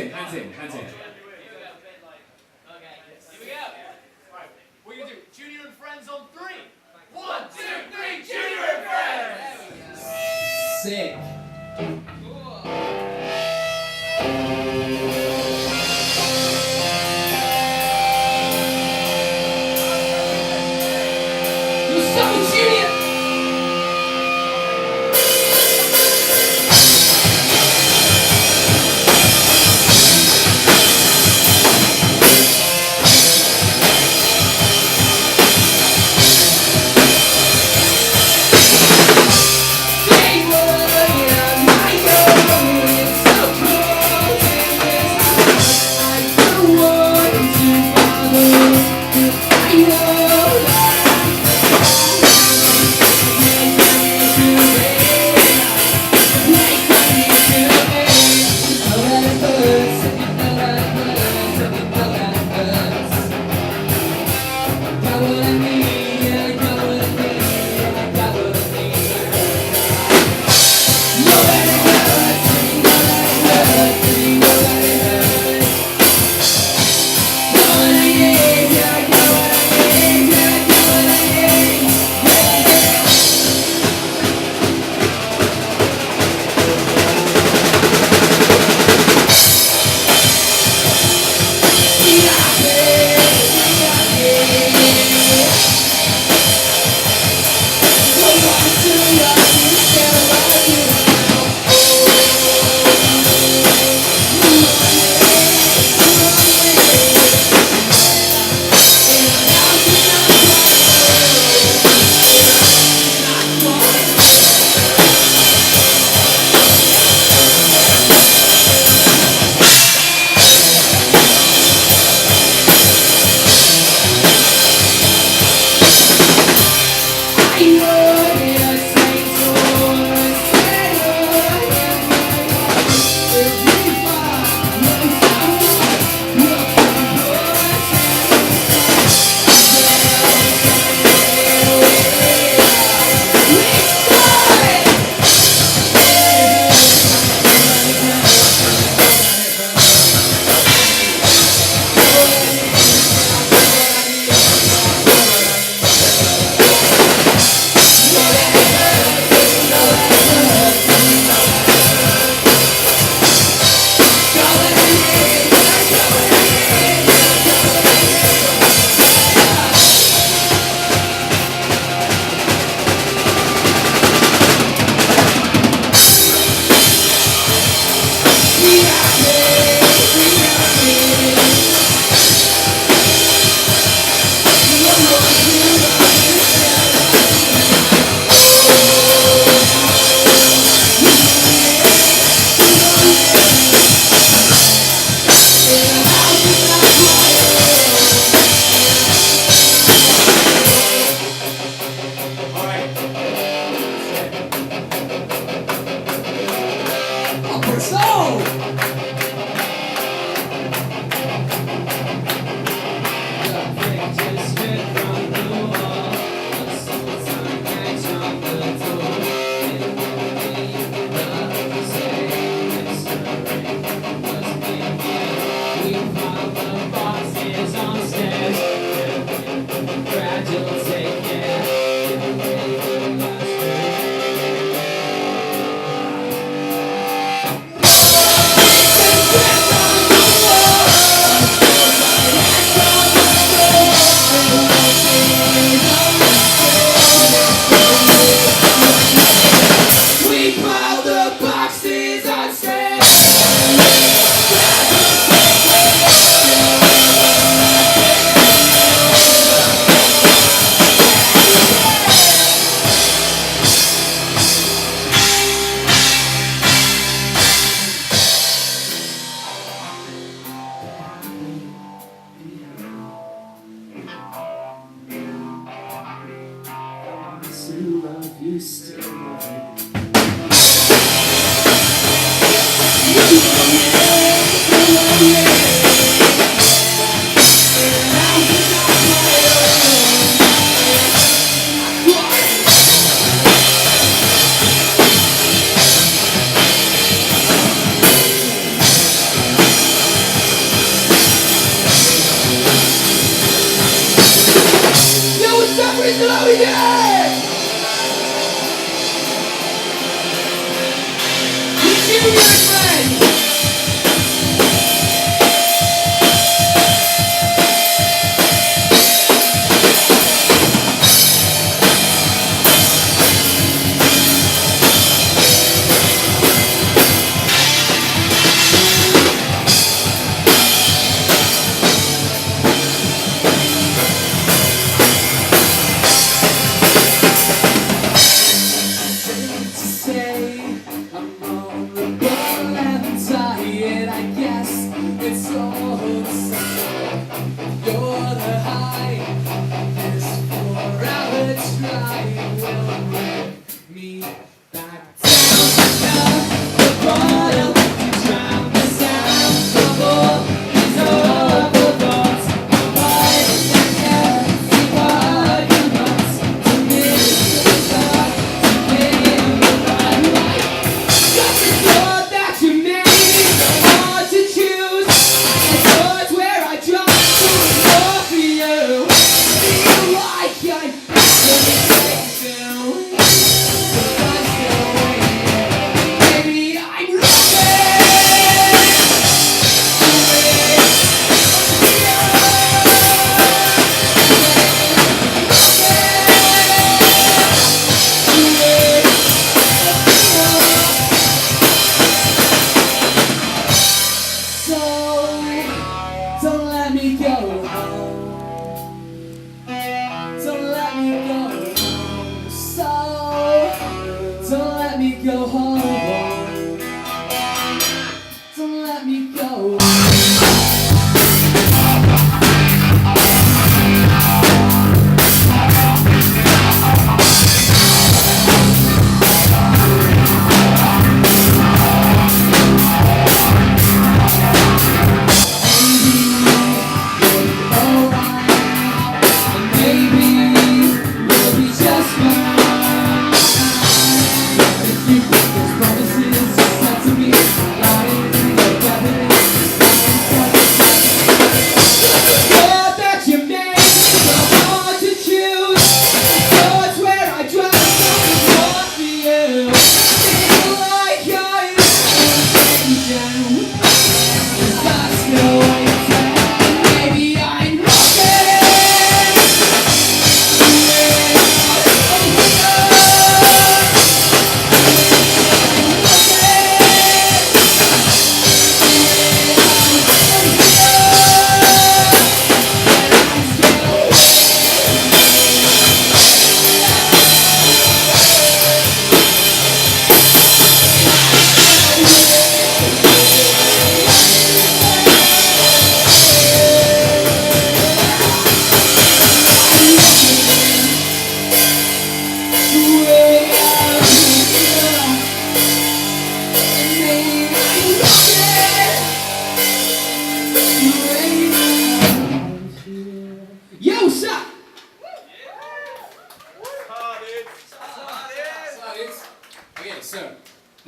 Hands in, hands in. Okay, here we go. Right, we're going to do Junior and Friends on 3. 1, 2, 3, Junior and Friends! Sick. You suck, Junior! Say what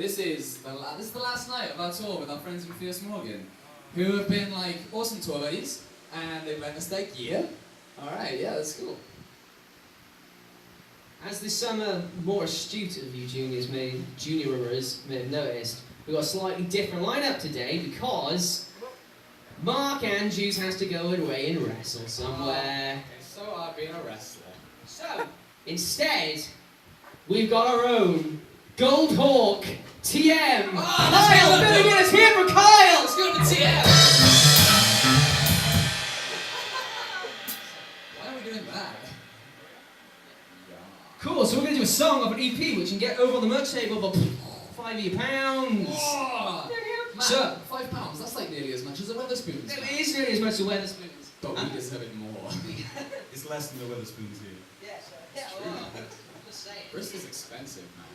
This is the last night of our tour with our friends from Feelies who have been like awesome tour buddies, and they've lent us their gear. Alright, yeah, that's cool. As the summer more astute of you juniorers may have noticed, we've got a slightly different lineup today because Mark Andrews has to go away and wrestle somewhere. It's so hard being a wrestler. So, instead, we've got our own Gold Hawk TM. Kyle filling in, it's here for Kyle! Let's go to TM! Why are we doing that? Cool, so we're going to do a song of an EP which can get over on the merch table for £5. Oh, man, So, £5, that's like nearly as much as a Weatherspoons. it is nearly as much as Weatherspoons. But we deserve it more. It's less than the Weatherspoons here. Yeah, well, I'm just saying. Bristol's expensive, man.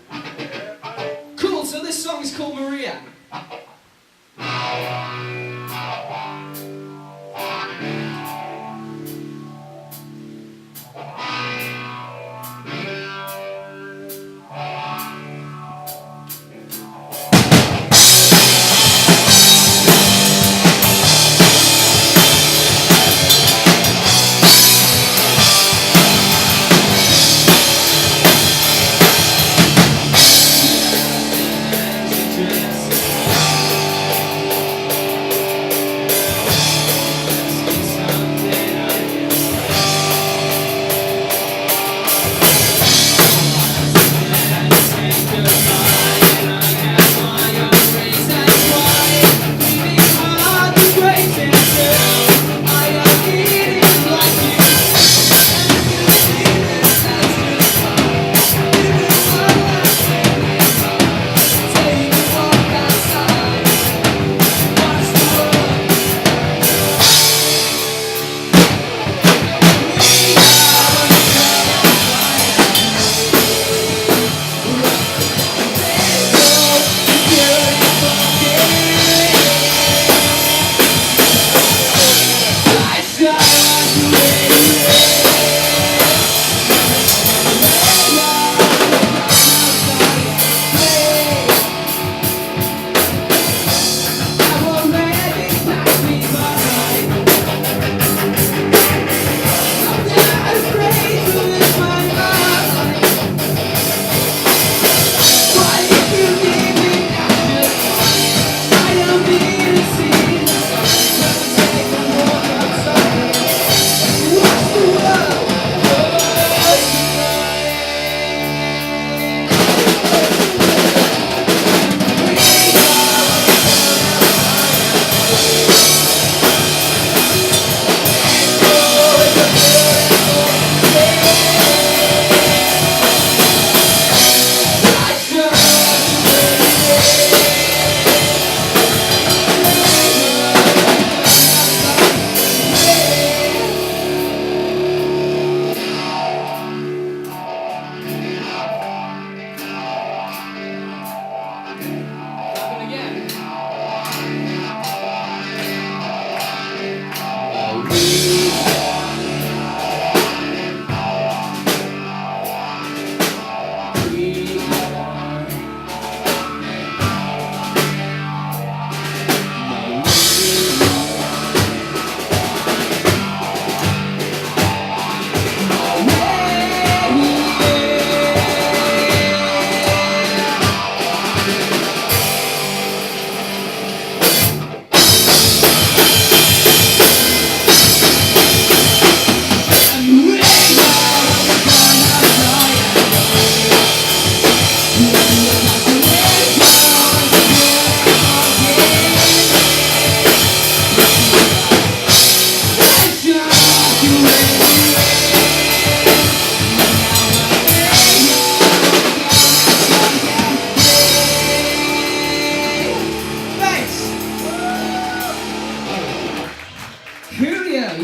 Cool, so this song is called Maria.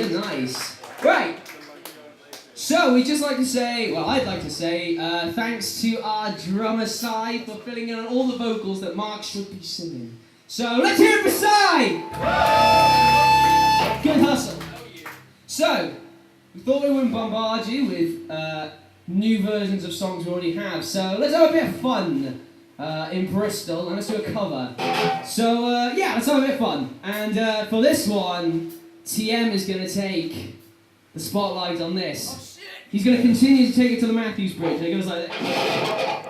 you're nice. Right. So we'd just like to say, well, I'd like to say, thanks to our drummer Si for filling in on all the vocals that Mark should be singing. So let's hear it for Si! Good hustle. So, we thought we wouldn't bombard you with new versions of songs we already have. So let's have a bit of fun in Bristol and let's do a cover. So yeah, let's have a bit of fun. And for this one, TM is going to take the spotlight on this. He's going to continue to take it to the Matthews Bridge. And it goes like this.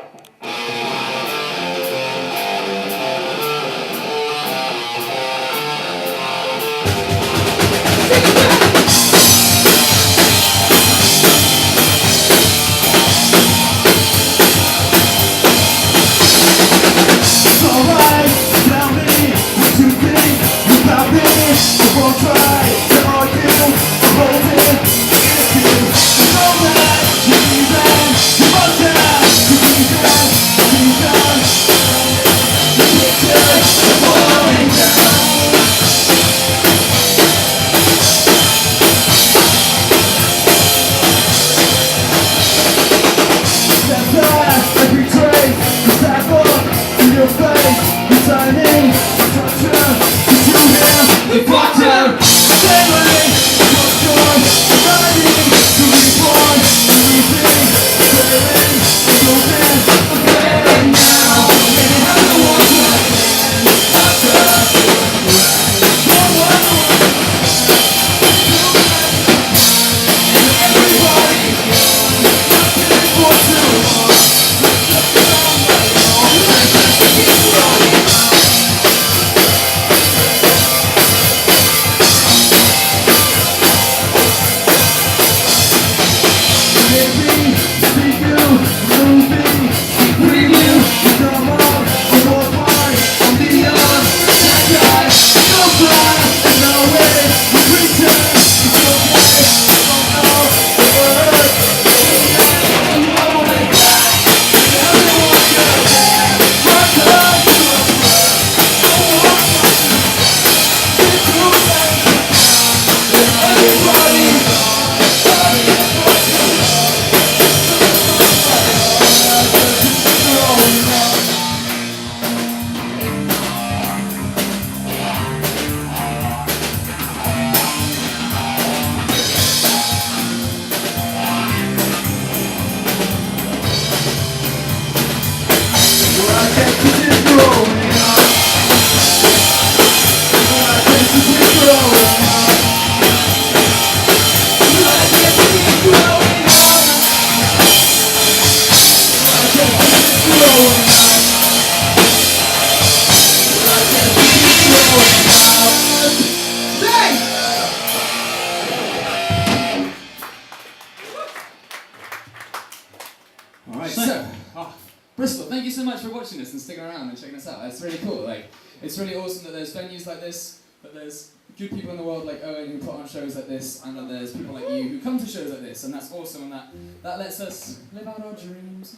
Bristol, thank you so much for watching us and sticking around and checking us out. That's really cool. Like, it's really awesome that there's venues like this, that there's good people in the world like Owen who put on shows like this, and that there's people like you who come to shows like this, and that's awesome, and that lets us live out our dreams.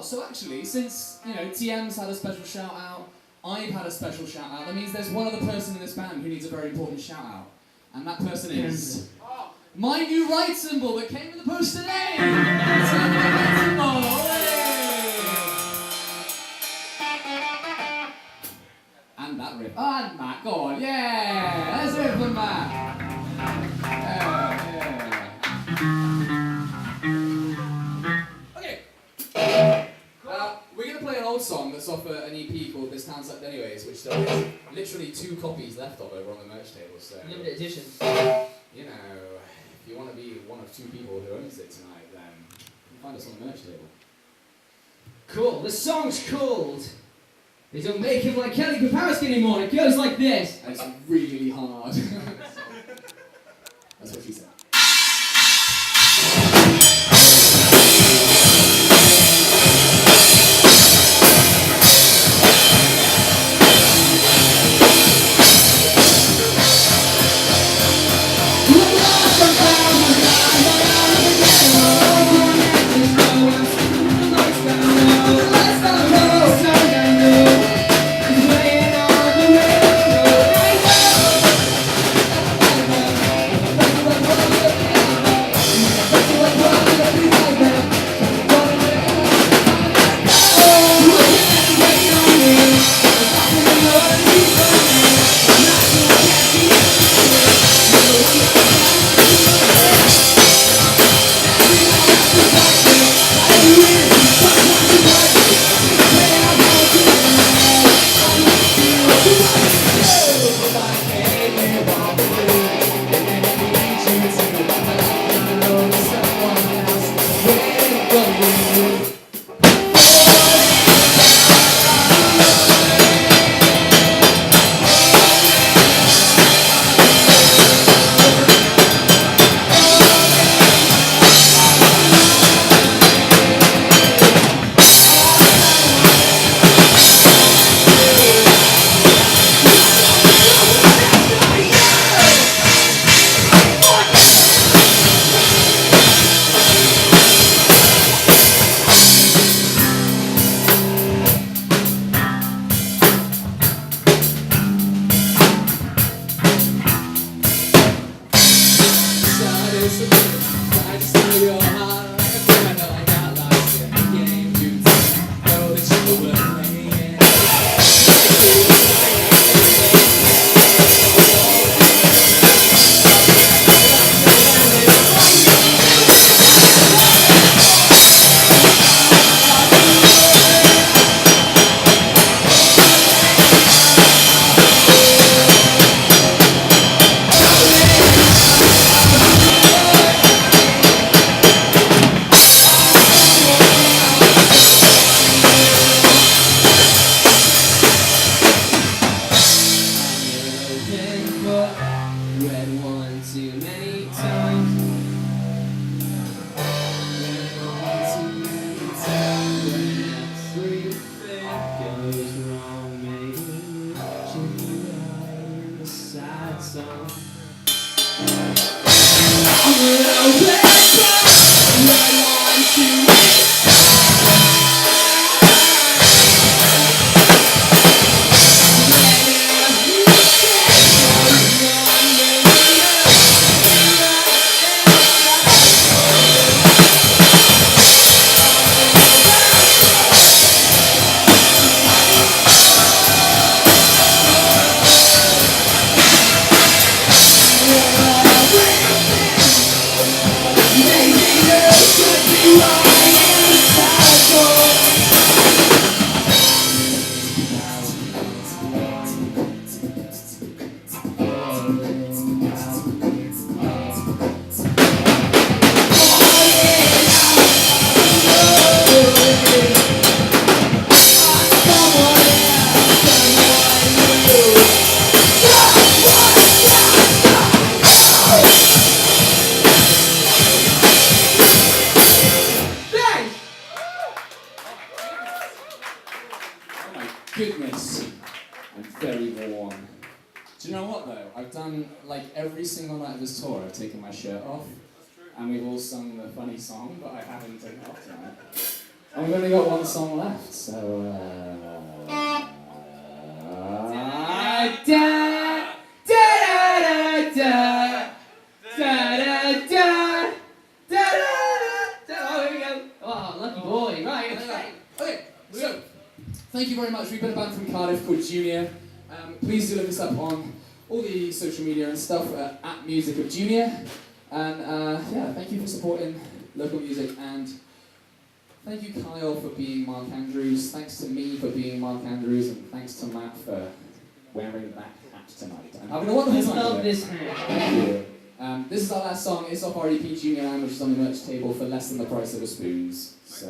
So actually, since, you know, TM's had a special shout out, I've had a special shout out, that means there's one other person in this band who needs a very important shout out, and that person is my new right cymbal that came in the post today! It's my right cymbal! And that riff. And Matt, go on, yeah! Let's hear it for Matt! Okay. We're going to play an old song that's off an EP called This Town Slept Anyways, which there is literally 2 copies left of over on the merch table, so... Limited edition. You know... If you want to be one of 2 people who owns it tonight, then you can find us on the merch table. Cool. The song's called They Don't Make Him Like Kelly Kapowski Anymore. It goes like this. And it's really hard. That's what she said. Let's go. song. Goodness, I'm very warm. Do you know what though? I've done like every single night of this tour, I've taken my shirt off, and we've all sung the funny song, but I haven't taken it off tonight. And we've only got one song left, so Oh, lucky boy. Right, okay. Okay, so thank you very much. We've been a band from Cardiff called Junior. Please do look us up on all the social media and stuff at Music of Junior. And yeah, thank you for supporting local music, and thank you Kyle for being Mark Andrews. Thanks to me for being Mark Andrews, and thanks to Matt for wearing that hat tonight. I'm having a wonderful time. I love with it. this hat. Thank you. This is our last song. It's off our EP Junior Land, which is on the merch table for less than the price of a spoons. So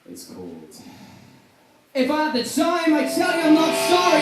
it's called. If I had the time, I'd tell you I'm not sorry.